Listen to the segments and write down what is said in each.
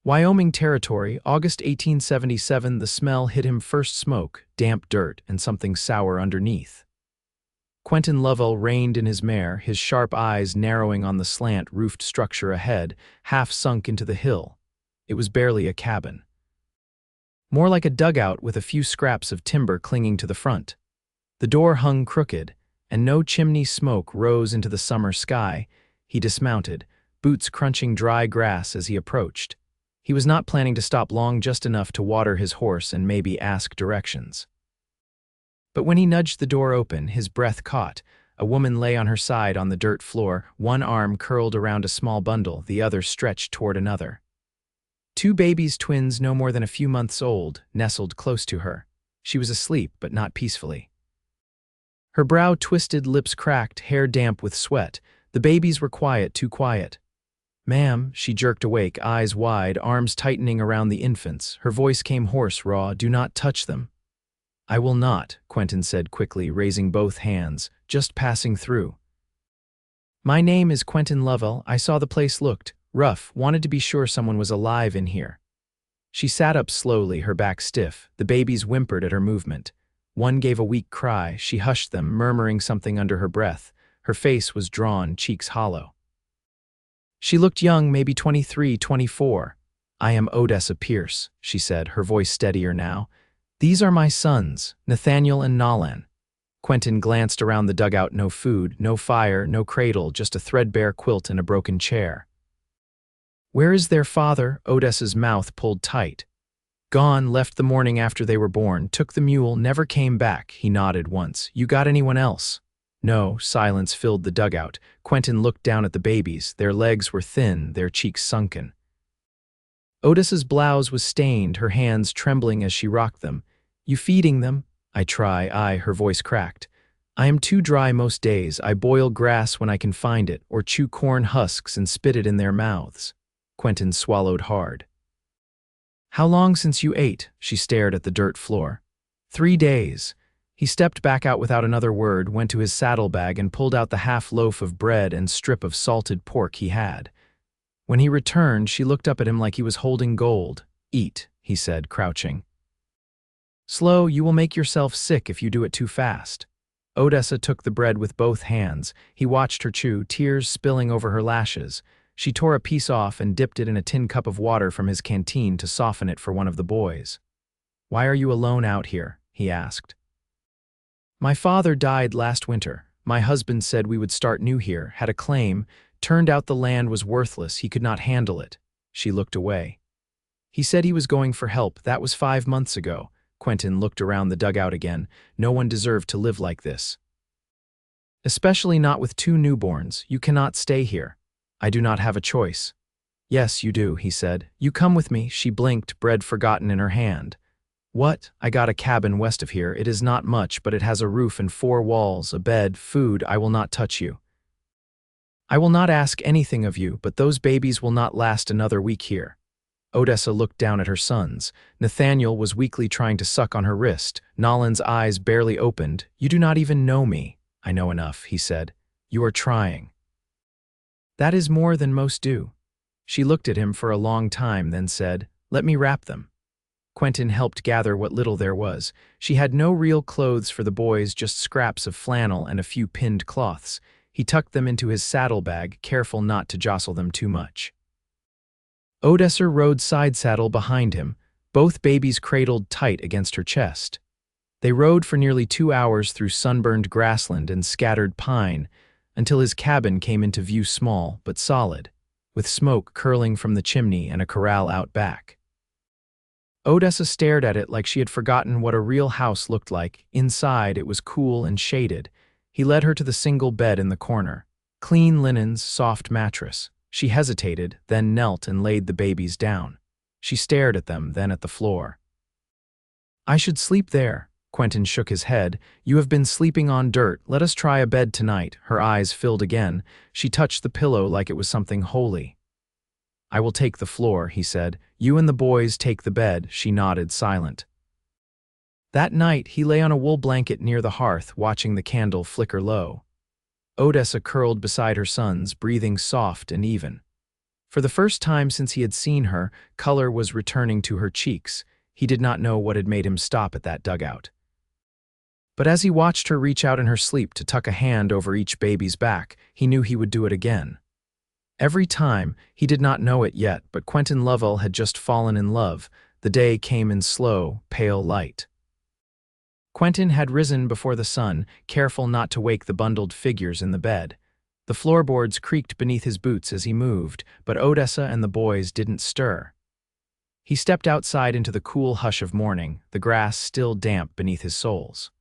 Wyoming Territory, August 1877. The smell hit him first: smoke, damp dirt, and something sour underneath. Quentin Lovell reined in his mare, his sharp eyes narrowing on the slant-roofed structure ahead, half sunk into the hill. It was barely a cabin. More like a dugout with a few scraps of timber clinging to the front. The door hung crooked, and no chimney smoke rose into the summer sky. He dismounted, boots crunching dry grass as he approached. He was not planning to stop long, just enough to water his horse and maybe ask directions. But when he nudged the door open, his breath caught. A woman lay on her side on the dirt floor, one arm curled around a small bundle, the other stretched toward another. Two babies, twins no more than a few months old, nestled close to her. She was asleep, but not peacefully. Her brow twisted, lips cracked, hair damp with sweat. The babies were quiet, too quiet. "Ma'am," she jerked awake, eyes wide, arms tightening around the infants. Her voice came hoarse, raw. "Do not touch them." "I will not," Quentin said quickly, raising both hands, "just passing through." "My name is Quentin Lovell. I saw the place looked rough, wanted to be sure someone was alive in here." She sat up slowly, her back stiff. The babies whimpered at her movement. One gave a weak cry. She hushed them, murmuring something under her breath. Her face was drawn, cheeks hollow. She looked young, maybe 23, 24. "I am Odessa Pearce," she said, her voice steadier now. "These are my sons, Nathaniel and Nolan." Quentin glanced around the dugout. No food, no fire, no cradle, just a threadbare quilt and a broken chair. "Where is their father?" Odessa's mouth pulled tight. "Gone, left the morning after they were born, took the mule, never came back." He nodded once. "You got anyone else?" No. Silence filled the dugout. Quentin looked down at the babies. Their legs were thin, their cheeks sunken. Odessa's blouse was stained, her hands trembling as she rocked them. "You feeding them?" "I try." Her voice cracked. "I am too dry most days. I boil grass when I can find it, or chew corn husks and spit it in their mouths." Quentin swallowed hard. "How long since you ate?" She stared at the dirt floor. 3 days. He stepped back out without another word, went to his saddlebag and pulled out the half loaf of bread and strip of salted pork he had. When he returned, she looked up at him like he was holding gold. "Eat," he said, crouching. "Slow, you will make yourself sick if you do it too fast." Odessa took the bread with both hands. He watched her chew, tears spilling over her lashes. She tore a piece off and dipped it in a tin cup of water from his canteen to soften it for one of the boys. "Why are you alone out here?" he asked. "My father died last winter. My husband said we would start new here, had a claim. Turned out the land was worthless, he could not handle it." She looked away. "He said he was going for help. That was 5 months ago." Quentin looked around the dugout again. No one deserved to live like this. "Especially not with 2 newborns. You cannot stay here." "I do not have a choice." "Yes, you do," he said. "You come with me." She blinked, bread forgotten in her hand. "What? I got a cabin west of here. It is not much, but it has a roof and 4 walls, a bed, food. I will not touch you. I will not ask anything of you, but those babies will not last another week here." Odessa looked down at her sons. Nathaniel was weakly trying to suck on her wrist. Nolan's eyes barely opened. "You do not even know me." "I know enough," he said. "You are trying." "That is more than most do." She looked at him for a long time, then said, "Let me wrap them." Quentin helped gather what little there was. She had no real clothes for the boys, just scraps of flannel and a few pinned cloths. He tucked them into his saddlebag, careful not to jostle them too much. Odessa rode side saddle behind him, both babies cradled tight against her chest. They rode for nearly 2 hours through sunburned grassland and scattered pine, until his cabin came into view, small but solid, with smoke curling from the chimney and a corral out back. Odessa stared at it like she had forgotten what a real house looked like. Inside, it was cool and shaded. He led her to the single bed in the corner. Clean linens, soft mattress. She hesitated, then knelt and laid the babies down. She stared at them, then at the floor. "I should sleep there." Quentin shook his head. "You have been sleeping on dirt. Let us try a bed tonight." Her eyes filled again. She touched the pillow like it was something holy. "I will take the floor," he said. "You and the boys take the bed." She nodded, silent. That night, he lay on a wool blanket near the hearth, watching the candle flicker low. Odessa curled beside her sons, breathing soft and even. For the first time since he had seen her, color was returning to her cheeks. He did not know what had made him stop at that dugout. But as he watched her reach out in her sleep to tuck a hand over each baby's back, he knew he would do it again. Every time, he did not know it yet, but Quentin Lovell had just fallen in love. The day came in slow, pale light. Quentin had risen before the sun, careful not to wake the bundled figures in the bed. The floorboards creaked beneath his boots as he moved, but Odessa and the boys didn't stir. He stepped outside into the cool hush of morning, the grass still damp beneath his soles.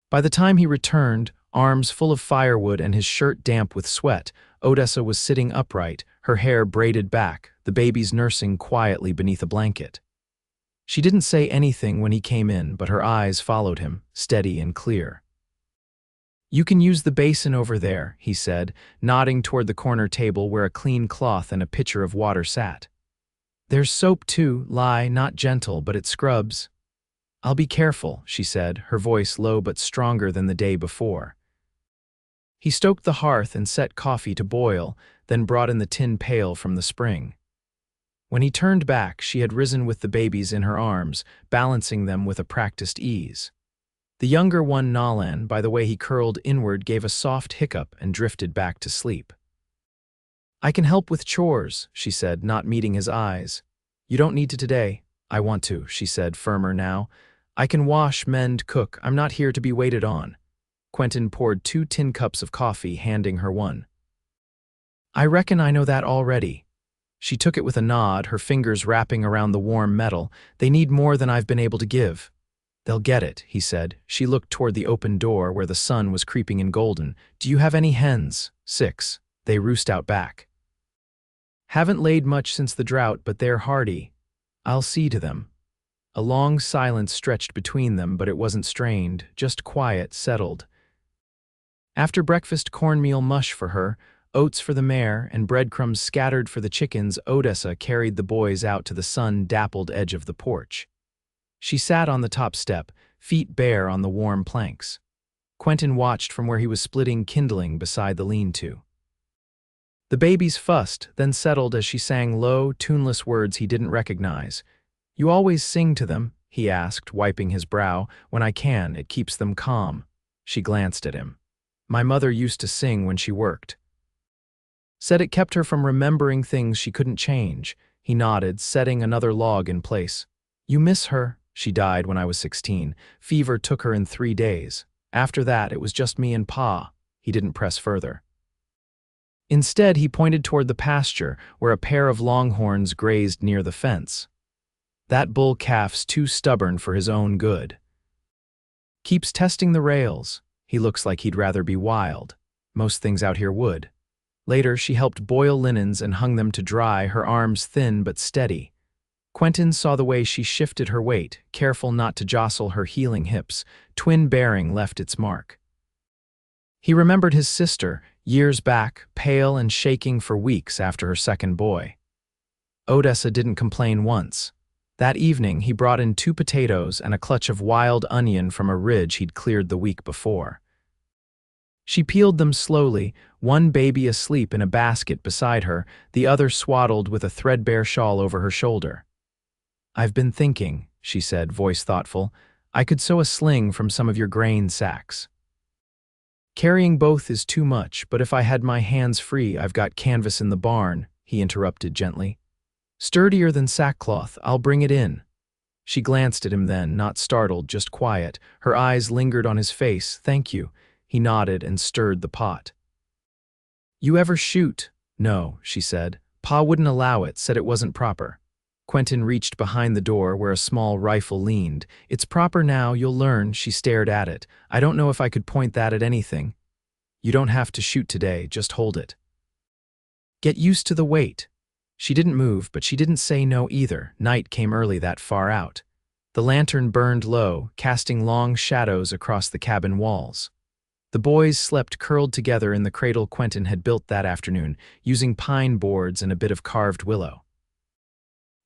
By the time he returned, arms full of firewood and his shirt damp with sweat, Odessa was sitting upright, her hair braided back, the babies nursing quietly beneath a blanket. She didn't say anything when he came in, but her eyes followed him, steady and clear. "You can use the basin over there," he said, nodding toward the corner table where a clean cloth and a pitcher of water sat. "There's soap too, lie, not gentle, but it scrubs." "I'll be careful," she said, her voice low but stronger than the day before. He stoked the hearth and set coffee to boil, then brought in the tin pail from the spring. When he turned back, she had risen with the babies in her arms, balancing them with a practiced ease. The younger one, Nalan, by the way he curled inward, gave a soft hiccup and drifted back to sleep. "I can help with chores," she said, not meeting his eyes. "You don't need to today." "I want to," she said, firmer now. "I can wash, mend, cook. I'm not here to be waited on." Quentin poured 2 tin cups of coffee, handing her one. "I reckon I know that already." She took it with a nod, her fingers wrapping around the warm metal. "They need more than I've been able to give." "They'll get it," he said. She looked toward the open door where the sun was creeping in golden. "Do you have any hens?" "6. They roost out back." "Haven't laid much since the drought, but they're hardy. I'll see to them." A long silence stretched between them, but it wasn't strained, just quiet, settled. After breakfast, cornmeal mush for her, oats for the mare, and breadcrumbs scattered for the chickens, Odessa carried the boys out to the sun-dappled edge of the porch. She sat on the top step, feet bare on the warm planks. Quentin watched from where he was splitting kindling beside the lean-to. The babies fussed, then settled as she sang low, tuneless words he didn't recognize. "You always sing to them?" he asked, wiping his brow. "When I can, it keeps them calm." She glanced at him. "My mother used to sing when she worked. Said it kept her from remembering things she couldn't change." He nodded, setting another log in place. "You miss her?" "She died when I was 16. Fever took her in 3 days. After that, it was just me and Pa." He didn't press further. Instead, he pointed toward the pasture, where a pair of longhorns grazed near the fence. "That bull calf's too stubborn for his own good. Keeps testing the rails. He looks like he'd rather be wild. Most things out here would." Later, she helped boil linens and hung them to dry, her arms thin but steady. Quentin saw the way she shifted her weight, careful not to jostle her healing hips. Twin bearing left its mark. He remembered his sister, years back, pale and shaking for weeks after her second boy. Odessa didn't complain once. That evening, he brought in 2 potatoes and a clutch of wild onion from a ridge he'd cleared the week before. She peeled them slowly, one baby asleep in a basket beside her, the other swaddled with a threadbare shawl over her shoulder. "I've been thinking," she said, voice thoughtful. "I could sew a sling from some of your grain sacks." "Carrying both is too much, but if I had my hands free, I've got canvas in the barn," he interrupted gently. "Sturdier than sackcloth, I'll bring it in." She glanced at him then, not startled, just quiet. Her eyes lingered on his face. "Thank you." He nodded and stirred the pot. "You ever shoot?" "No," she said. "Pa wouldn't allow it, said it wasn't proper." Quentin reached behind the door where a small rifle leaned. "It's proper now, you'll learn." She stared at it. "I don't know if I could point that at anything." "You don't have to shoot today, just hold it." "Get used to the weight." She didn't move, but she didn't say no either. Night came early that far out. The lantern burned low, casting long shadows across the cabin walls. The boys slept curled together in the cradle Quentin had built that afternoon, using pine boards and a bit of carved willow.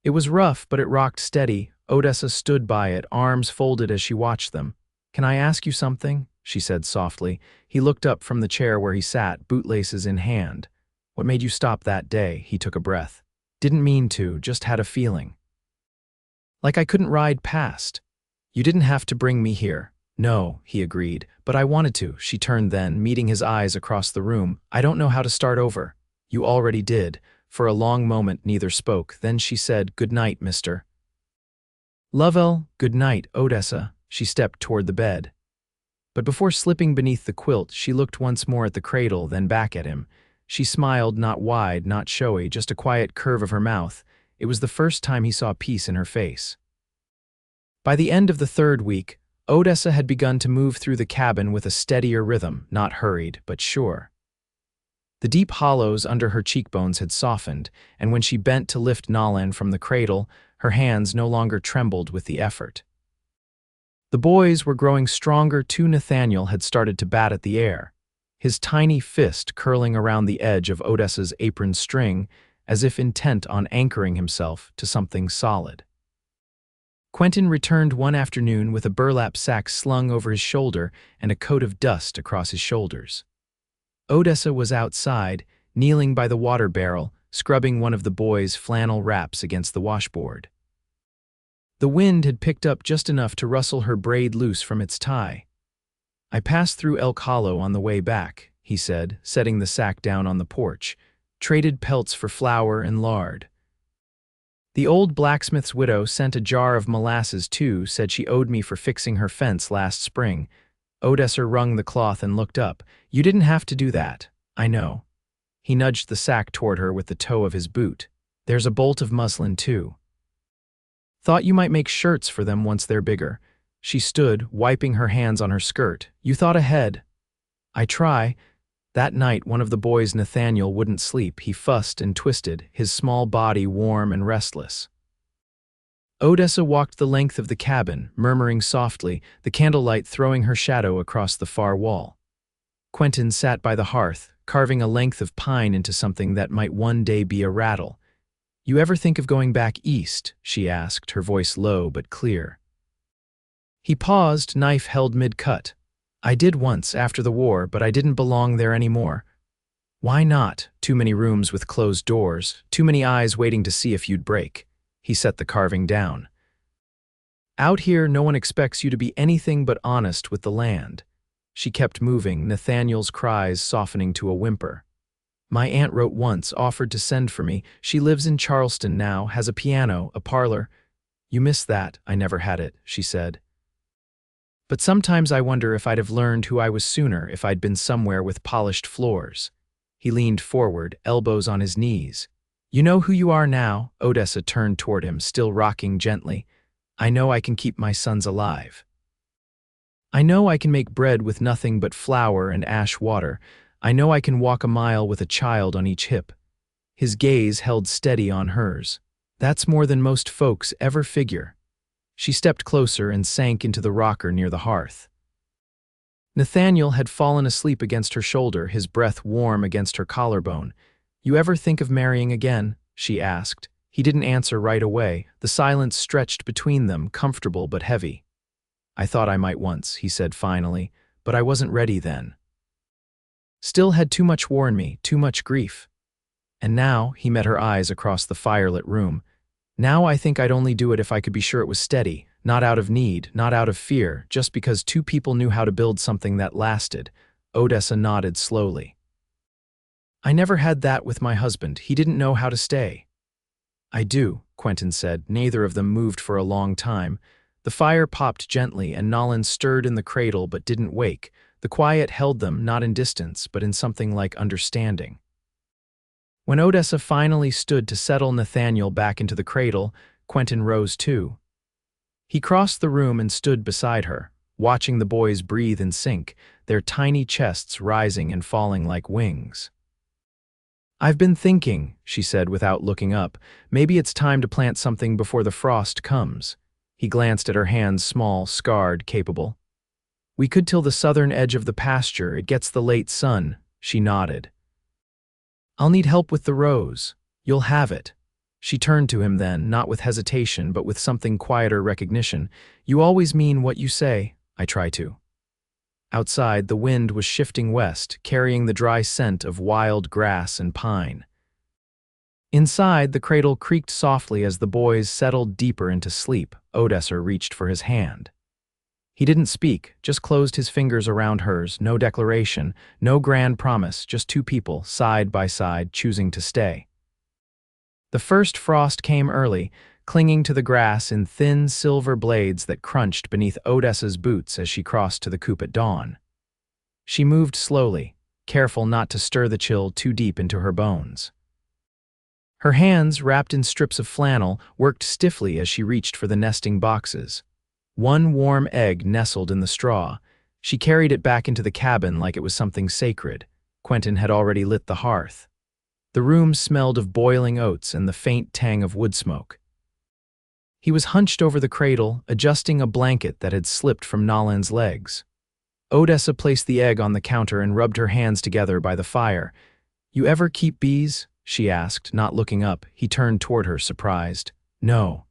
It was rough, but it rocked steady. Odessa stood by it, arms folded as she watched them. "Can I ask you something?" she said softly. He looked up from the chair where he sat, bootlaces in hand. What made you stop that day? He took a breath. Didn't mean to, just had a feeling. Like I couldn't ride past. You didn't have to bring me here. No, he agreed, but I wanted to. She turned then, meeting his eyes across the room. I don't know how to start over. You already did. For a long moment neither spoke. Then she said, "Good night, Mr. Lovell." "Good night, Odessa." She stepped toward the bed. But before slipping beneath the quilt, she looked once more at the cradle, then back at him. She smiled, not wide, not showy, just a quiet curve of her mouth. It was the first time he saw peace in her face. By the end of the third week, Odessa had begun to move through the cabin with a steadier rhythm, not hurried, but sure. The deep hollows under her cheekbones had softened, and when she bent to lift Nolan from the cradle, her hands no longer trembled with the effort. The boys were growing stronger too. Nathaniel had started to bat at the air, his tiny fist curling around the edge of Odessa's apron string, as if intent on anchoring himself to something solid. Quentin returned one afternoon with a burlap sack slung over his shoulder and a coat of dust across his shoulders. Odessa was outside, kneeling by the water barrel, scrubbing one of the boys' flannel wraps against the washboard. The wind had picked up just enough to rustle her braid loose from its tie. "I passed through Elk Hollow on the way back," he said, setting the sack down on the porch. "Traded pelts for flour and lard. The old blacksmith's widow sent a jar of molasses too, said she owed me for fixing her fence last spring." Odessa wrung the cloth and looked up. "You didn't have to do that. I know." He nudged the sack toward her with the toe of his boot. "There's a bolt of muslin too. Thought you might make shirts for them once they're bigger." She stood, wiping her hands on her skirt. "You thought ahead." "I try." That night, one of the boys, Nathaniel, wouldn't sleep. He fussed and twisted, his small body warm and restless. Odessa walked the length of the cabin, murmuring softly, the candlelight throwing her shadow across the far wall. Quentin sat by the hearth, carving a length of pine into something that might one day be a rattle. "You ever think of going back east?" she asked, her voice low but clear. He paused, knife held mid-cut. "I did once, after the war, but I didn't belong there anymore." "Why not? Too many rooms with closed doors, too many eyes waiting to see if you'd break." He set the carving down. "Out here, no one expects you to be anything but honest with the land." She kept moving, Nathaniel's cries softening to a whimper. "My aunt wrote once, offered to send for me. She lives in Charleston now, has a piano, a parlor." "You miss that." "I never had it," she said. "But sometimes I wonder if I'd have learned who I was sooner, if I'd been somewhere with polished floors." He leaned forward, elbows on his knees. "You know who you are now?" Odessa turned toward him, still rocking gently. "I know I can keep my sons alive. I know I can make bread with nothing but flour and ash water. I know I can walk a mile with a child on each hip." His gaze held steady on hers. "That's more than most folks ever figure." She stepped closer and sank into the rocker near the hearth. Nathaniel had fallen asleep against her shoulder, his breath warm against her collarbone. "You ever think of marrying again?" she asked. He didn't answer right away. The silence stretched between them, comfortable but heavy. "I thought I might once," he said finally, "but I wasn't ready then. Still had too much war in me, too much grief. And now," he met her eyes across the firelit room, "now I think I'd only do it if I could be sure it was steady, not out of need, not out of fear, just because two people knew how to build something that lasted." Odessa nodded slowly. "I never had that with my husband. He didn't know how to stay." "I do," Quentin said. Neither of them moved for a long time. The fire popped gently, and Nolan stirred in the cradle but didn't wake. The quiet held them, not in distance, but in something like understanding. When Odessa finally stood to settle Nathaniel back into the cradle, Quentin rose too. He crossed the room and stood beside her, watching the boys breathe in sync, their tiny chests rising and falling like wings. "I've been thinking," she said without looking up, "maybe it's time to plant something before the frost comes." He glanced at her hands, small, scarred, capable. "We could till the southern edge of the pasture. It gets the late sun." She nodded. "I'll need help with the rows." "You'll have it." She turned to him then, not with hesitation, but with something quieter recognition. "You always mean what you say." "I try to." Outside, the wind was shifting west, carrying the dry scent of wild grass and pine. Inside, the cradle creaked softly as the boys settled deeper into sleep. Odessa reached for his hand. He didn't speak, just closed his fingers around hers, no declaration, no grand promise, just two people, side by side, choosing to stay. The first frost came early, clinging to the grass in thin silver blades that crunched beneath Odessa's boots as she crossed to the coop at dawn. She moved slowly, careful not to stir the chill too deep into her bones. Her hands, wrapped in strips of flannel, worked stiffly as she reached for the nesting boxes. One warm egg nestled in the straw. She carried it back into the cabin like it was something sacred. Quentin had already lit the hearth. The room smelled of boiling oats and the faint tang of wood smoke. He was hunched over the cradle, adjusting a blanket that had slipped from Nolan's legs. Odessa placed the egg on the counter and rubbed her hands together by the fire. "You ever keep bees?" she asked, not looking up. He turned toward her, surprised. "No."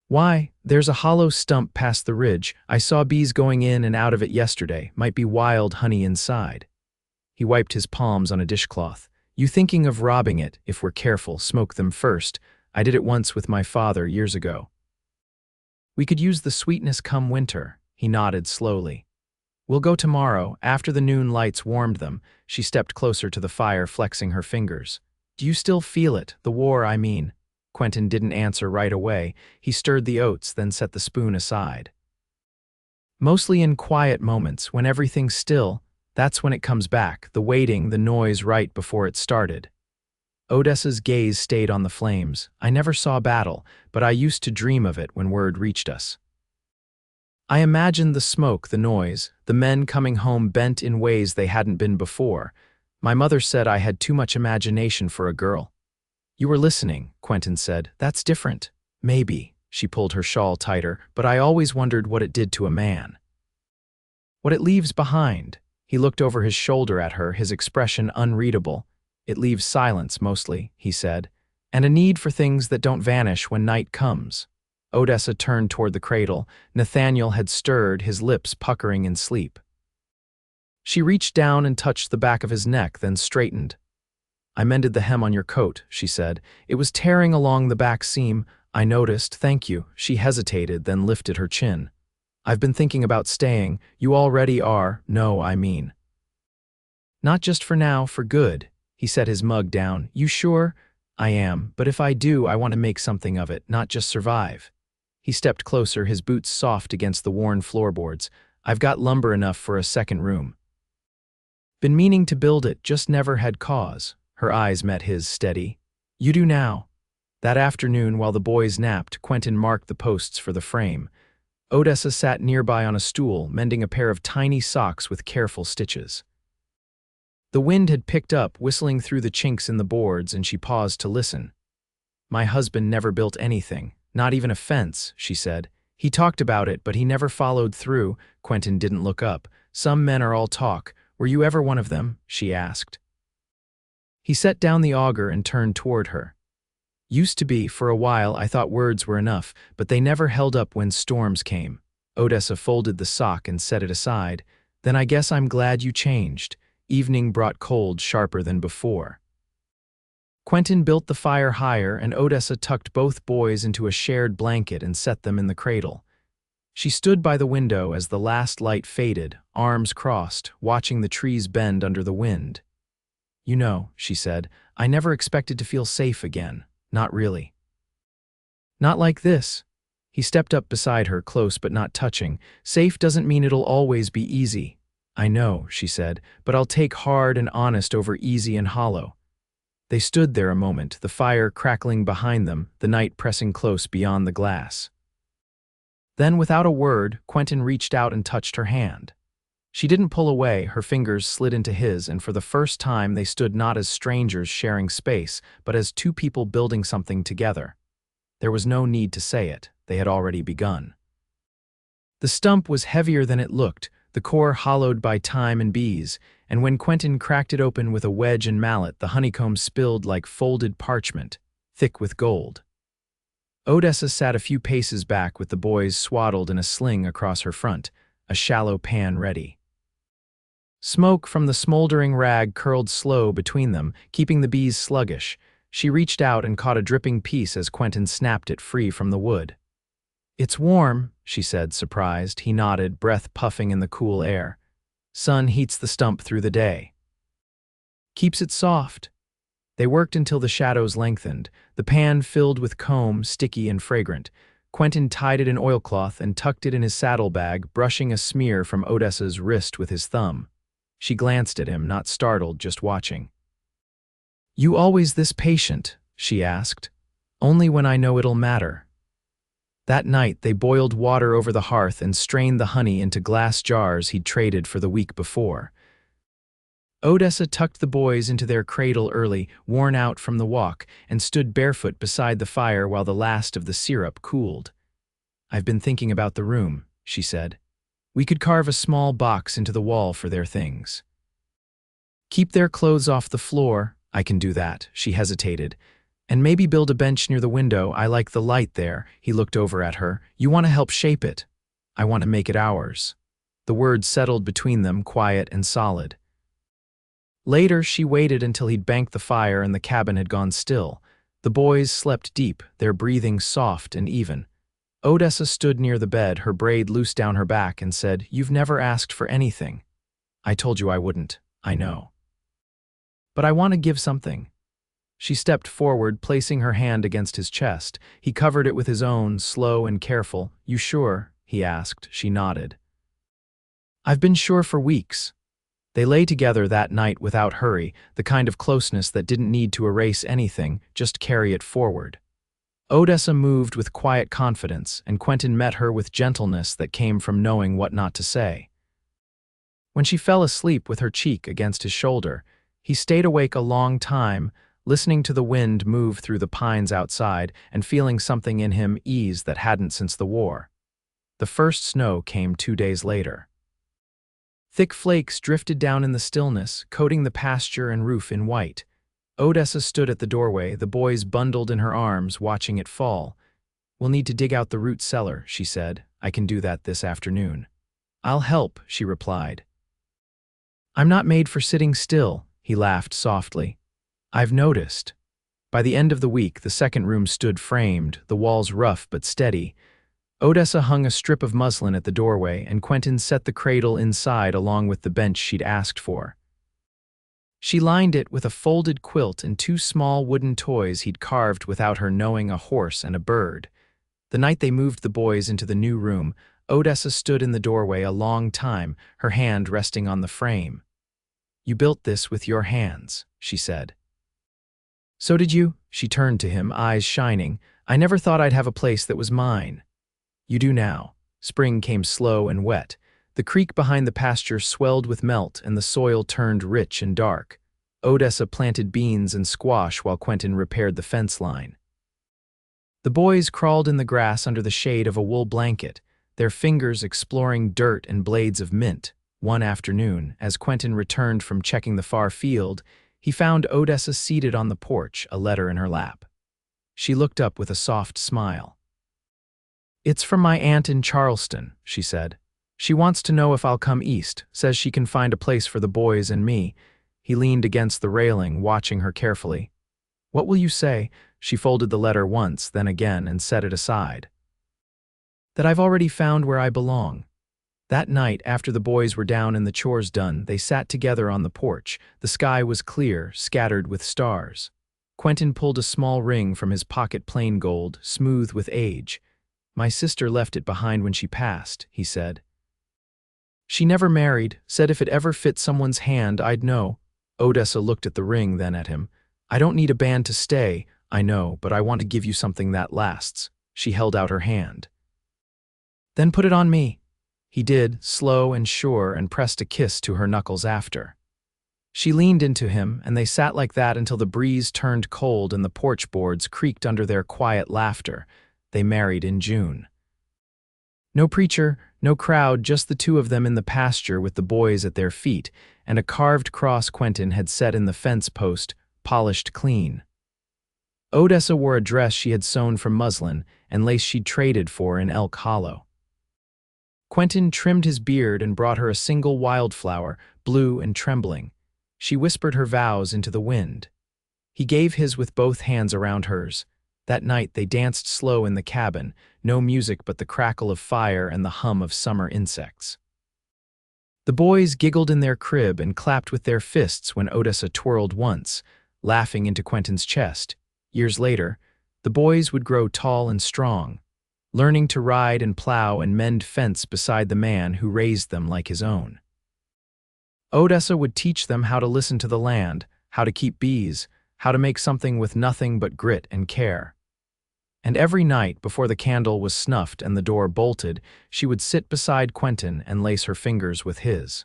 "Why? There's a hollow stump past the ridge. I saw bees going in and out of it yesterday. Might be wild honey inside." He wiped his palms on a dishcloth. "You thinking of robbing it? If we're careful, smoke them first. I did it once with my father years ago." "We could use the sweetness come winter." He nodded slowly. "We'll go tomorrow." After the noon lights warmed them, she stepped closer to the fire, flexing her fingers. "Do you still feel it? The war, I mean." Quentin didn't answer right away. He stirred the oats, then set the spoon aside. "Mostly in quiet moments, when everything's still, that's when it comes back, the waiting, the noise right before it started." Odessa's gaze stayed on the flames. "I never saw battle, but I used to dream of it when word reached us. I imagined the smoke, the noise, the men coming home bent in ways they hadn't been before. My mother said I had too much imagination for a girl." "You were listening," Quentin said. "That's different." "Maybe." She pulled her shawl tighter, "but I always wondered what it did to a man. What it leaves behind." He looked over his shoulder at her, his expression unreadable. "It leaves silence, mostly," he said, "and a need for things that don't vanish when night comes." Odessa turned toward the cradle. Nathaniel had stirred, his lips puckering in sleep. She reached down and touched the back of his neck, then straightened. "I mended the hem on your coat," she said. "It was tearing along the back seam. I noticed. Thank you." She hesitated, then lifted her chin. "I've been thinking about staying. You already are." "No, I mean. Not just for now, for good." He set his mug down. "You sure?" "I am, but if I do, I want to make something of it, not just survive." He stepped closer, his boots soft against the worn floorboards. "I've got lumber enough for a second room. Been meaning to build it, just never had cause." Her eyes met his, steady. "You do now." That afternoon, while the boys napped, Quentin marked the posts for the frame. Odessa sat nearby on a stool, mending a pair of tiny socks with careful stitches. The wind had picked up, whistling through the chinks in the boards, and she paused to listen. "My husband never built anything, not even a fence," she said. "He talked about it, but he never followed through." Quentin didn't look up. "Some men are all talk. Were you ever one of them?" she asked. He set down the auger and turned toward her. "Used to be. For a while I thought words were enough, but they never held up when storms came." Odessa folded the sock and set it aside. "Then I guess I'm glad you changed." Evening brought cold sharper than before. Quentin built the fire higher, and Odessa tucked both boys into a shared blanket and set them in the cradle. She stood by the window as the last light faded, arms crossed, watching the trees bend under the wind. "You know," she said, "I never expected to feel safe again. Not really. Not like this." He stepped up beside her, close but not touching. "Safe doesn't mean it'll always be easy." "I know," she said, "but I'll take hard and honest over easy and hollow." They stood there a moment, the fire crackling behind them, the night pressing close beyond the glass. Then, without a word, Quentin reached out and touched her hand. She didn't pull away, her fingers slid into his, and for the first time they stood not as strangers sharing space, but as two people building something together. There was no need to say it, they had already begun. The stump was heavier than it looked, the core hollowed by time and bees, and when Quentin cracked it open with a wedge and mallet, the honeycomb spilled like folded parchment, thick with gold. Odessa sat a few paces back with the boys swaddled in a sling across her front. a shallow pan ready. Smoke from the smoldering rag curled slow between them, keeping the bees sluggish. She reached out and caught a dripping piece as Quentin snapped it free from the wood. "It's warm," she said, surprised. He nodded, breath puffing in the cool air. "Sun heats the stump through the day. Keeps it soft." They worked until the shadows lengthened, the pan filled with comb, sticky and fragrant. Quentin tied it in oilcloth and tucked it in his saddlebag, brushing a smear from Odessa's wrist with his thumb. She glanced at him, not startled, just watching. "You always this patient?" she asked. "Only when I know it'll matter." That night, they boiled water over the hearth and strained the honey into glass jars he'd traded for the week before. Odessa tucked the boys into their cradle early, worn out from the walk, and stood barefoot beside the fire while the last of the syrup cooled. "I've been thinking about the room," she said. "We could carve a small box into the wall for their things. Keep their clothes off the floor." "I can do that," she hesitated. "And maybe build a bench near the window. I like the light there." He looked over at her. "You want to help shape it?" "I want to make it ours." The words settled between them, quiet and solid. Later, she waited until he'd banked the fire and the cabin had gone still. The boys slept deep, their breathing soft and even. Odessa stood near the bed, her braid loose down her back, and said, "You've never asked for anything." "I told you I wouldn't. I know. But I want to give something." She stepped forward, placing her hand against his chest. He covered it with his own, slow and careful. "You sure?" he asked. She nodded. "I've been sure for weeks." They lay together that night without hurry, the kind of closeness that didn't need to erase anything, just carry it forward. Odessa moved with quiet confidence, and Quentin met her with gentleness that came from knowing what not to say. When she fell asleep with her cheek against his shoulder, he stayed awake a long time, listening to the wind move through the pines outside and feeling something in him ease that hadn't since the war. The first snow came 2 days later. Thick flakes drifted down in the stillness, coating the pasture and roof in white. Odessa stood at the doorway, the boys bundled in her arms, watching it fall. "We'll need to dig out the root cellar," she said. "I can do that this afternoon." "I'll help," she replied. "I'm not made for sitting still," he laughed softly. "I've noticed." By the end of the week, the second room stood framed, the walls rough but steady. Odessa hung a strip of muslin at the doorway, and Quentin set the cradle inside along with the bench she'd asked for. She lined it with a folded quilt and 2 small wooden toys he'd carved without her knowing, a horse and a bird. The night they moved the boys into the new room, Odessa stood in the doorway a long time, her hand resting on the frame. "You built this with your hands," she said. "So did you?" She turned to him, eyes shining. "I never thought I'd have a place that was mine." "You do now." Spring came slow and wet. The creek behind the pasture swelled with melt and the soil turned rich and dark. Odessa planted beans and squash while Quentin repaired the fence line. The boys crawled in the grass under the shade of a wool blanket, their fingers exploring dirt and blades of mint. One afternoon, as Quentin returned from checking the far field, he found Odessa seated on the porch, a letter in her lap. She looked up with a soft smile. "It's from my aunt in Charleston," she said. "She wants to know if I'll come east, says she can find a place for the boys and me." He leaned against the railing, watching her carefully. "What will you say?" She folded the letter once, then again, and set it aside. "That I've already found where I belong." That night, after the boys were down and the chores done, they sat together on the porch. The sky was clear, scattered with stars. Quentin pulled a small ring from his pocket, plain gold, smooth with age. "My sister left it behind when she passed," he said. "She never married, said if it ever fit someone's hand, I'd know." Odessa looked at the ring, then at him. "I don't need a band to stay, I know, but I want to give you something that lasts." She held out her hand. "Then put it on me." He did, slow and sure, and pressed a kiss to her knuckles after. She leaned into him, and they sat like that until the breeze turned cold and the porch boards creaked under their quiet laughter. They married in June. No preacher, no crowd, just the 2 of them in the pasture with the boys at their feet, and a carved cross Quentin had set in the fence post, polished clean. Odessa wore a dress she had sewn from muslin and lace she'd traded for in Elk Hollow. Quentin trimmed his beard and brought her a single wildflower, blue and trembling. She whispered her vows into the wind. He gave his with both hands around hers. That night they danced slow in the cabin, no music but the crackle of fire and the hum of summer insects. The boys giggled in their crib and clapped with their fists when Odessa twirled once, laughing into Quentin's chest. Years later, the boys would grow tall and strong, learning to ride and plow and mend fence beside the man who raised them like his own. Odessa would teach them how to listen to the land, how to keep bees, how to make something with nothing but grit and care. And every night, before the candle was snuffed and the door bolted, she would sit beside Quentin and lace her fingers with his.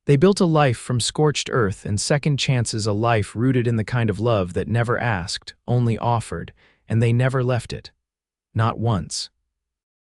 They built a life from scorched earth and second chances, a life rooted in the kind of love that never asked, only offered, and they never left it. Not once.